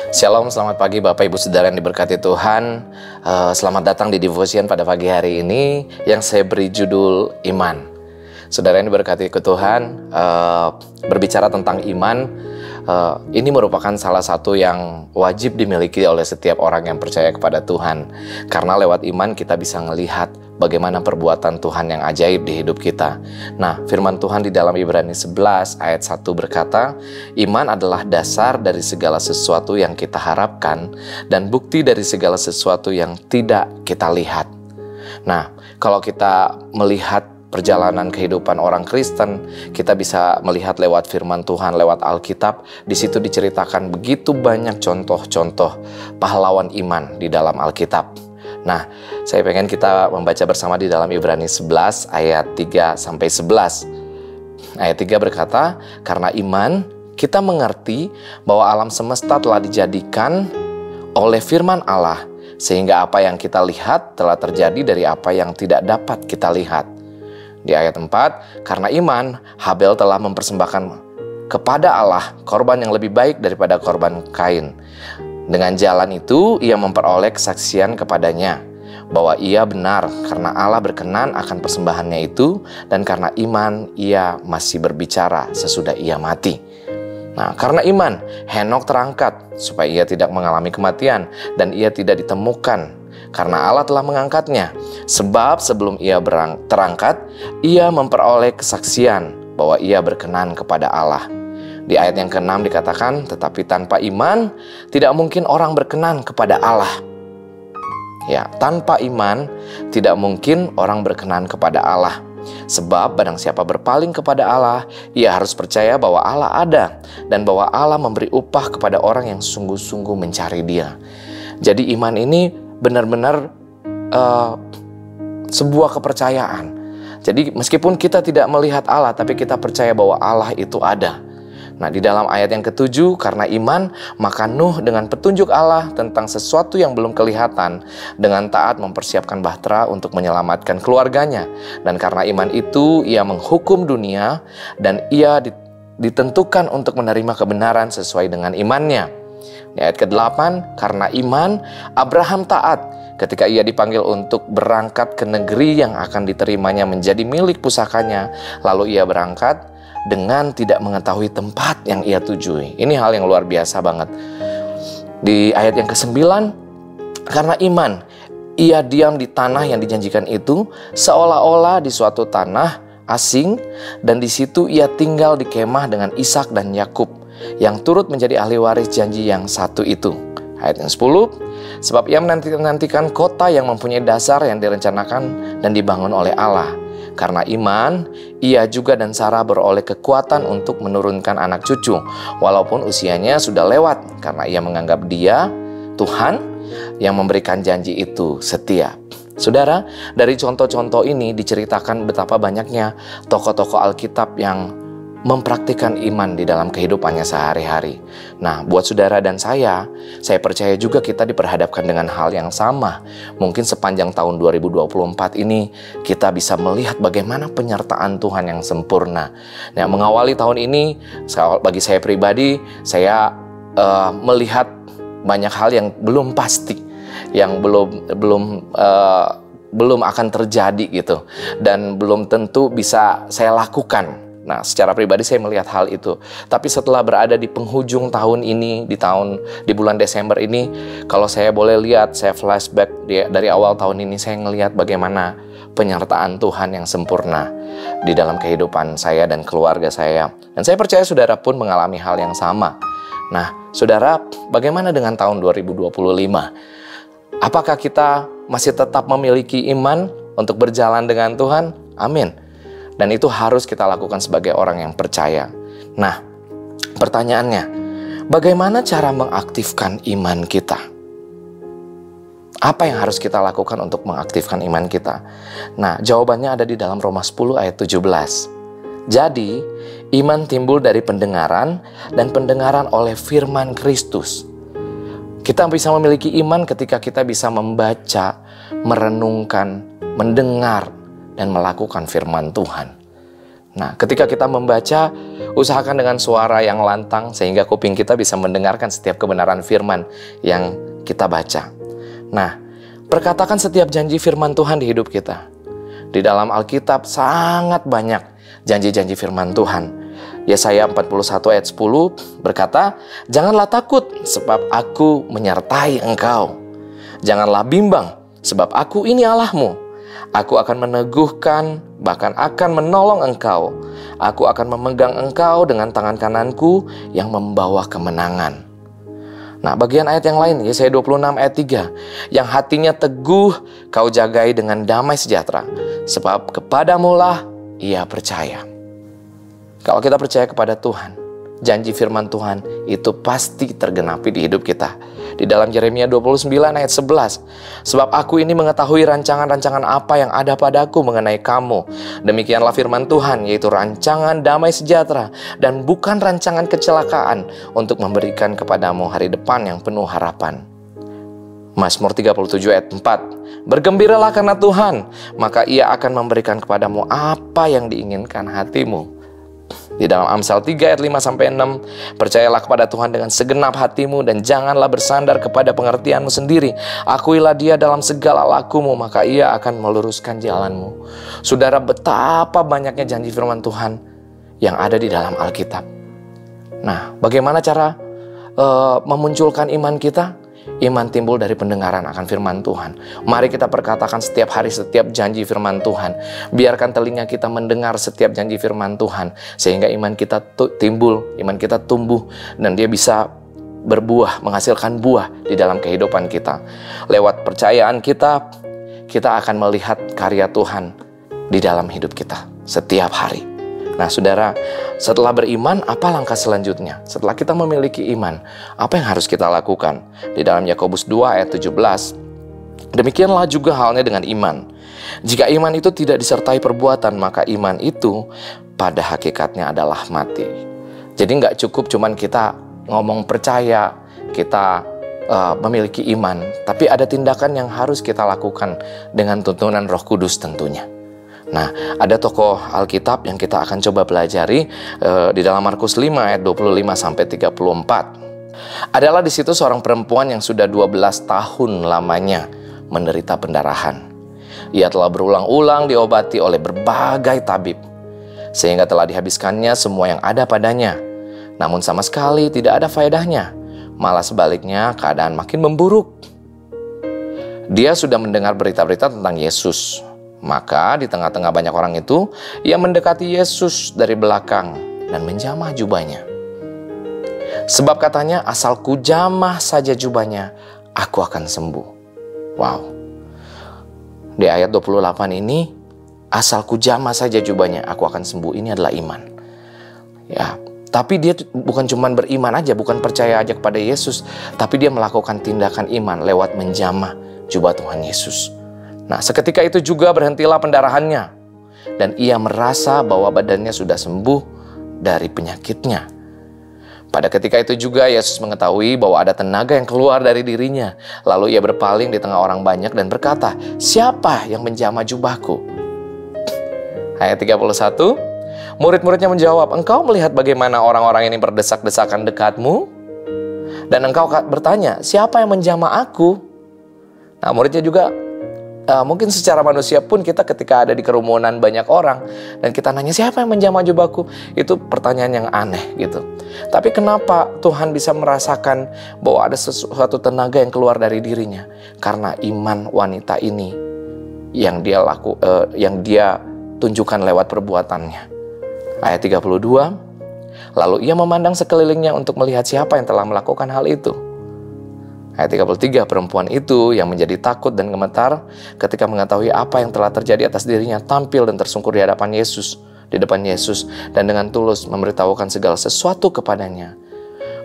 Shalom, selamat pagi Bapak Ibu Saudara yang diberkati Tuhan. Selamat datang di Devotion pada pagi hari ini yang saya beri judul Iman. Saudara yang diberkati ke Tuhan, berbicara tentang iman, ini merupakan salah satu yang wajib dimiliki oleh setiap orang yang percaya kepada Tuhan. Karena lewat iman kita bisa melihat bagaimana perbuatan Tuhan yang ajaib di hidup kita. Nah, firman Tuhan di dalam Ibrani 11 ayat 1 berkata, iman adalah dasar dari segala sesuatu yang kita harapkan dan bukti dari segala sesuatu yang tidak kita lihat. Nah, kalau kita melihat perjalanan kehidupan orang Kristen, kita bisa melihat lewat firman Tuhan, lewat Alkitab. Di situ diceritakan begitu banyak contoh-contoh pahlawan iman di dalam Alkitab. Nah, saya pengen kita membaca bersama di dalam Ibrani 11 ayat 3-11. Ayat 3 berkata, karena iman kita mengerti bahwa alam semesta telah dijadikan oleh firman Allah, sehingga apa yang kita lihat telah terjadi dari apa yang tidak dapat kita lihat. Di ayat 4, karena iman Habel telah mempersembahkan kepada Allah korban yang lebih baik daripada korban Kain. Dengan jalan itu ia memperoleh kesaksian kepadanya bahwa ia benar karena Allah berkenan akan persembahannya itu, dan karena iman ia masih berbicara sesudah ia mati. Nah, karena iman Henokh terangkat supaya ia tidak mengalami kematian, dan ia tidak ditemukan karena Allah telah mengangkatnya. Sebab sebelum ia terangkat, ia memperoleh kesaksian bahwa ia berkenan kepada Allah. Di ayat yang ke-6 dikatakan, tetapi tanpa iman tidak mungkin orang berkenan kepada Allah. Ya, tanpa iman tidak mungkin orang berkenan kepada Allah. Sebab barang siapa berpaling kepada Allah, ia harus percaya bahwa Allah ada dan bahwa Allah memberi upah kepada orang yang sungguh-sungguh mencari Dia. Jadi iman ini benar-benar sebuah kepercayaan. Jadi meskipun kita tidak melihat Allah, tapi kita percaya bahwa Allah itu ada. Nah, di dalam ayat yang ke-7, karena iman, maka Nuh dengan petunjuk Allah tentang sesuatu yang belum kelihatan, dengan taat mempersiapkan bahtera untuk menyelamatkan keluarganya. Dan karena iman itu, ia menghukum dunia, dan ia ditentukan untuk menerima kebenaran sesuai dengan imannya. Di ayat ke-8, karena iman, Abraham taat ketika ia dipanggil untuk berangkat ke negeri yang akan diterimanya menjadi milik pusakanya. Lalu ia berangkat dengan tidak mengetahui tempat yang ia tujui. Ini hal yang luar biasa banget. Di ayat yang ke-9, karena iman, ia diam di tanah yang dijanjikan itu, seolah-olah di suatu tanah asing, dan di situ ia tinggal di kemah dengan Ishak dan Yakub, yang turut menjadi ahli waris janji yang satu itu. Ayat yang 10, sebab ia menantikan kota yang mempunyai dasar yang direncanakan dan dibangun oleh Allah. Karena iman, ia juga dan Sarah beroleh kekuatan untuk menurunkan anak cucu, walaupun usianya sudah lewat, karena ia menganggap Dia, Tuhan, yang memberikan janji itu setia. Saudara, dari contoh-contoh ini diceritakan betapa banyaknya tokoh-tokoh Alkitab yang mempraktikkan iman di dalam kehidupannya sehari-hari. Nah, buat saudara dan saya percaya juga kita diperhadapkan dengan hal yang sama. Mungkin sepanjang tahun 2024 ini kita bisa melihat bagaimana penyertaan Tuhan yang sempurna. Nah, mengawali tahun ini, bagi saya pribadi, saya melihat banyak hal yang belum pasti, yang belum akan terjadi gitu, dan belum tentu bisa saya lakukan. Nah, secara pribadi saya melihat hal itu. Tapi setelah berada di penghujung tahun ini, di bulan Desember ini, kalau saya boleh lihat, saya flashback dari awal tahun ini, saya ngelihat bagaimana penyertaan Tuhan yang sempurna di dalam kehidupan saya dan keluarga saya. Dan saya percaya saudara pun mengalami hal yang sama. Nah, saudara, bagaimana dengan tahun 2025? Apakah kita masih tetap memiliki iman untuk berjalan dengan Tuhan? Amin. Dan itu harus kita lakukan sebagai orang yang percaya. Nah, pertanyaannya, bagaimana cara mengaktifkan iman kita? Apa yang harus kita lakukan untuk mengaktifkan iman kita? Nah, jawabannya ada di dalam Roma 10 ayat 17. Jadi, iman timbul dari pendengaran, dan pendengaran oleh firman Kristus. Kita bisa memiliki iman ketika kita bisa membaca, merenungkan, mendengar, dan melakukan firman Tuhan. Nah, ketika kita membaca, usahakan dengan suara yang lantang sehingga kuping kita bisa mendengarkan setiap kebenaran firman yang kita baca. Nah, perkatakan setiap janji firman Tuhan di hidup kita. Di dalam Alkitab sangat banyak janji-janji firman Tuhan. Yesaya 41 ayat 10 berkata, "Janganlah takut sebab aku menyertai engkau. Janganlah bimbang sebab aku ini Allahmu. Aku akan meneguhkan, bahkan akan menolong engkau. Aku akan memegang engkau dengan tangan kananku yang membawa kemenangan." Nah, bagian ayat yang lain, Yesaya 26 ayat 3, "Yang hatinya teguh kau jagai dengan damai sejahtera, sebab kepadamulah ia percaya." Kalau kita percaya kepada Tuhan, janji firman Tuhan itu pasti tergenapi di hidup kita. Di dalam Yeremia 29 ayat 11, "Sebab aku ini mengetahui rancangan-rancangan apa yang ada padaku mengenai kamu. Demikianlah firman Tuhan, yaitu rancangan damai sejahtera dan bukan rancangan kecelakaan, untuk memberikan kepadamu hari depan yang penuh harapan." Mazmur 37 ayat 4, "Bergembiralah karena Tuhan, maka ia akan memberikan kepadamu apa yang diinginkan hatimu." Di dalam Amsal 3 ayat 5-6, "Percayalah kepada Tuhan dengan segenap hatimu dan janganlah bersandar kepada pengertianmu sendiri. Akuilah dia dalam segala lakumu, maka ia akan meluruskan jalanmu." Saudara, betapa banyaknya janji firman Tuhan yang ada di dalam Alkitab. Nah, bagaimana cara memunculkan iman kita? Iman timbul dari pendengaran akan firman Tuhan. Mari kita perkatakan setiap hari setiap janji firman Tuhan. Biarkan telinga kita mendengar setiap janji firman Tuhan, sehingga iman kita timbul, iman kita tumbuh, dan dia bisa berbuah, menghasilkan buah di dalam kehidupan kita. Lewat percayaan kita, kita akan melihat karya Tuhan di dalam hidup kita setiap hari. Nah, saudara, setelah beriman, apa langkah selanjutnya? Setelah kita memiliki iman, apa yang harus kita lakukan? Di dalam Yakobus 2 ayat 17, "Demikianlah juga halnya dengan iman. Jika iman itu tidak disertai perbuatan, maka iman itu pada hakikatnya adalah mati." Jadi nggak cukup cuman kita ngomong percaya, kita memiliki iman, tapi ada tindakan yang harus kita lakukan dengan tuntunan Roh Kudus tentunya. Nah, ada tokoh Alkitab yang kita akan coba pelajari di dalam Markus 5 ayat 25-34. Adalah di situ seorang perempuan yang sudah 12 tahun lamanya menderita pendarahan. Ia telah berulang-ulang diobati oleh berbagai tabib, sehingga telah dihabiskannya semua yang ada padanya. Namun sama sekali tidak ada faedahnya, malah sebaliknya keadaan makin memburuk. Dia sudah mendengar berita-berita tentang Yesus. Maka di tengah-tengah banyak orang itu, ia mendekati Yesus dari belakang dan menjamah jubahnya. Sebab katanya, "Asal ku jamah saja jubahnya, aku akan sembuh." Wow. Di ayat 28 ini, asal ku jamah saja jubahnya, aku akan sembuh. Ini adalah iman. Ya, tapi dia bukan cuma beriman aja, bukan percaya aja kepada Yesus, tapi dia melakukan tindakan iman lewat menjamah jubah Tuhan Yesus. Nah, seketika itu juga berhentilah pendarahannya, dan ia merasa bahwa badannya sudah sembuh dari penyakitnya. Pada ketika itu juga Yesus mengetahui bahwa ada tenaga yang keluar dari dirinya. Lalu ia berpaling di tengah orang banyak dan berkata, "Siapa yang menjamah jubahku?" Ayat 31, murid-muridnya menjawab, "Engkau melihat bagaimana orang-orang ini berdesak-desakan dekatmu? Dan engkau bertanya, siapa yang menjamah aku?" Nah, muridnya juga mungkin secara manusia pun kita ketika ada di kerumunan banyak orang dan kita nanya siapa yang menjamah jubahku, itu pertanyaan yang aneh gitu. Tapi kenapa Tuhan bisa merasakan bahwa ada sesuatu tenaga yang keluar dari dirinya? Karena iman wanita ini yang dia tunjukkan lewat perbuatannya. Ayat 32, lalu ia memandang sekelilingnya untuk melihat siapa yang telah melakukan hal itu. Ayat 33, perempuan itu yang menjadi takut dan gemetar ketika mengetahui apa yang telah terjadi atas dirinya tampil dan tersungkur di depan Yesus dan dengan tulus memberitahukan segala sesuatu kepadanya.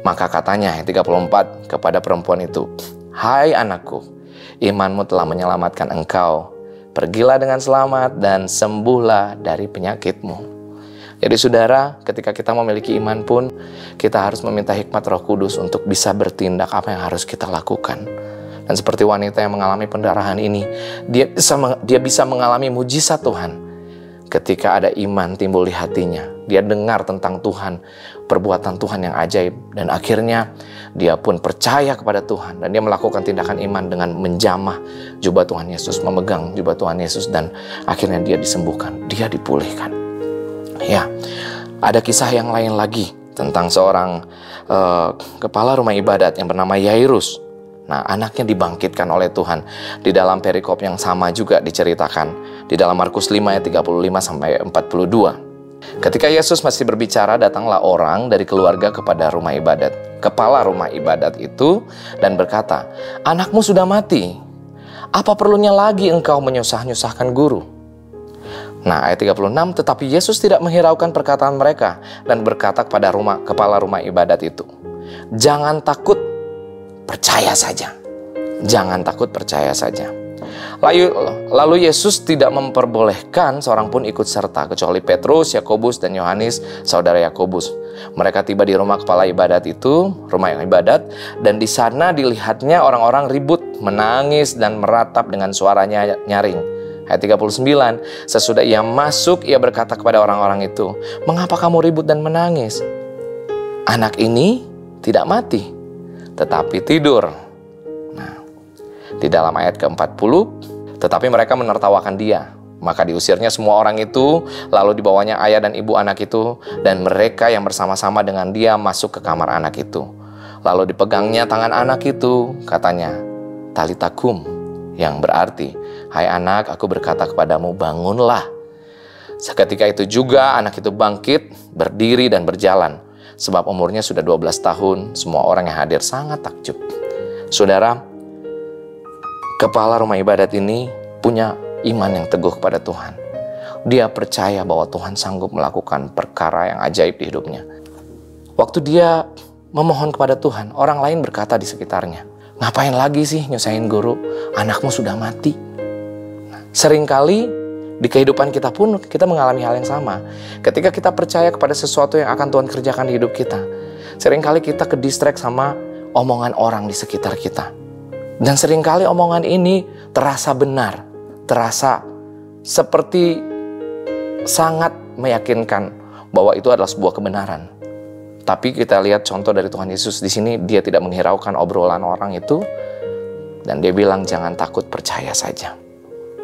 Maka katanya ayat 34 kepada perempuan itu, "Hai anakku, imanmu telah menyelamatkan engkau. Pergilah dengan selamat dan sembuhlah dari penyakitmu." Jadi saudara, ketika kita memiliki iman pun, kita harus meminta hikmat Roh Kudus untuk bisa bertindak apa yang harus kita lakukan. Dan seperti wanita yang mengalami pendarahan ini, dia bisa mengalami mujizat Tuhan. ketika ada iman timbul di hatinya, dia dengar tentang Tuhan, perbuatan Tuhan yang ajaib, dan akhirnya dia pun percaya kepada Tuhan, dan dia melakukan tindakan iman dengan menjamah jubah Tuhan Yesus, memegang jubah Tuhan Yesus, dan akhirnya dia disembuhkan, dia dipulihkan. Ya, ada kisah yang lain lagi tentang seorang kepala rumah ibadat yang bernama Yairus. Nah, anaknya dibangkitkan oleh Tuhan. Di dalam perikop yang sama juga diceritakan di dalam Markus 5 ayat 35 sampai 42. Ketika Yesus masih berbicara, datanglah orang dari keluarga kepada rumah ibadat, kepala rumah ibadat itu, dan berkata, "Anakmu sudah mati. Apa perlunya lagi engkau menyusah-nyusahkan guru?" Nah, ayat 36, tetapi Yesus tidak menghiraukan perkataan mereka dan berkata kepada kepala rumah ibadat itu, "Jangan takut, percaya saja." Jangan takut, percaya saja. Lalu Yesus tidak memperbolehkan seorang pun ikut serta, kecuali Petrus, Yakobus, dan Yohanes, saudara Yakobus. Mereka tiba di rumah kepala ibadat itu, rumah ibadat, dan di sana dilihatnya orang-orang ribut, menangis, dan meratap dengan suaranya nyaring. Ayat 39, sesudah ia masuk, ia berkata kepada orang-orang itu, "Mengapa kamu ribut dan menangis? Anak ini tidak mati, tetapi tidur." Nah, di dalam ayat ke-40, tetapi mereka menertawakan dia. Maka diusirnya semua orang itu, lalu dibawanya ayah dan ibu anak itu, dan mereka yang bersama-sama dengan dia masuk ke kamar anak itu. Lalu dipegangnya tangan anak itu, katanya, "Talita kum," yang berarti, "Hai anak, aku berkata kepadamu, bangunlah." Seketika itu juga anak itu bangkit, berdiri dan berjalan. Sebab umurnya sudah 12 tahun, semua orang yang hadir sangat takjub. Saudara, kepala rumah ibadat ini punya iman yang teguh kepada Tuhan. Dia percaya bahwa Tuhan sanggup melakukan perkara yang ajaib di hidupnya. Waktu dia memohon kepada Tuhan, orang lain berkata di sekitarnya, "Ngapain lagi sih nyusahin guru? Anakmu sudah mati." Seringkali di kehidupan kita pun kita mengalami hal yang sama. Ketika kita percaya kepada sesuatu yang akan Tuhan kerjakan di hidup kita, seringkali kita ke-distract sama omongan orang di sekitar kita. Dan seringkali omongan ini terasa benar, terasa seperti sangat meyakinkan bahwa itu adalah sebuah kebenaran. Tapi kita lihat contoh dari Tuhan Yesus di sini, dia tidak menghiraukan obrolan orang itu, dan dia bilang, "Jangan takut, percaya saja."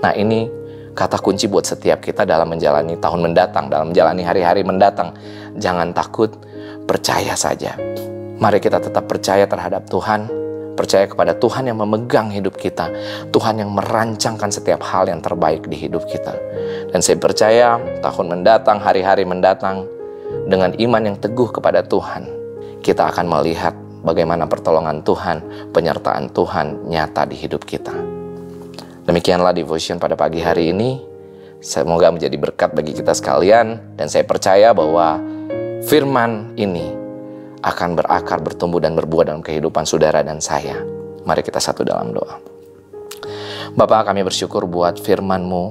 Nah, ini kata kunci buat setiap kita dalam menjalani tahun mendatang, dalam menjalani hari-hari mendatang. Jangan takut, percaya saja. Mari kita tetap percaya terhadap Tuhan, percaya kepada Tuhan yang memegang hidup kita, Tuhan yang merancangkan setiap hal yang terbaik di hidup kita. Dan saya percaya tahun mendatang, hari-hari mendatang, dengan iman yang teguh kepada Tuhan, kita akan melihat bagaimana pertolongan Tuhan, penyertaan Tuhan nyata di hidup kita. Demikianlah devotion pada pagi hari ini. Semoga menjadi berkat bagi kita sekalian, dan saya percaya bahwa firman ini akan berakar, bertumbuh, dan berbuah dalam kehidupan saudara dan saya. Mari kita satu dalam doa. Bapa, kami bersyukur buat firman-Mu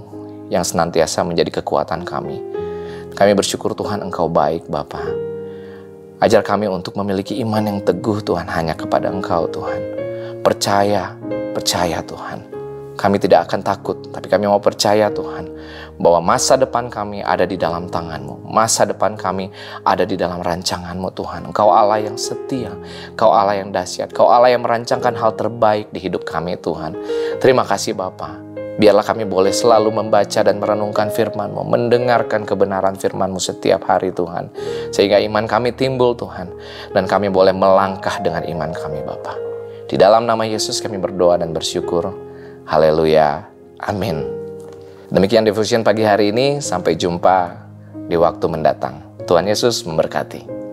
yang senantiasa menjadi kekuatan kami. Kami bersyukur Tuhan, Engkau baik Bapa. Ajar kami untuk memiliki iman yang teguh Tuhan, hanya kepada Engkau Tuhan. Percaya Tuhan. Kami tidak akan takut, tapi kami mau percaya Tuhan, bahwa masa depan kami ada di dalam tangan-Mu. Masa depan kami ada di dalam rancangan-Mu Tuhan. Engkau Allah yang setia, Engkau Allah yang dahsyat, Engkau Allah yang merancangkan hal terbaik di hidup kami Tuhan. Terima kasih Bapa. Biarlah kami boleh selalu membaca dan merenungkan firman-Mu, mendengarkan kebenaran firman-Mu setiap hari Tuhan. Sehingga iman kami timbul Tuhan, dan kami boleh melangkah dengan iman kami Bapa. Di dalam nama Yesus kami berdoa dan bersyukur. Haleluya, amin. Demikian devotion pagi hari ini, sampai jumpa di waktu mendatang. Tuhan Yesus memberkati.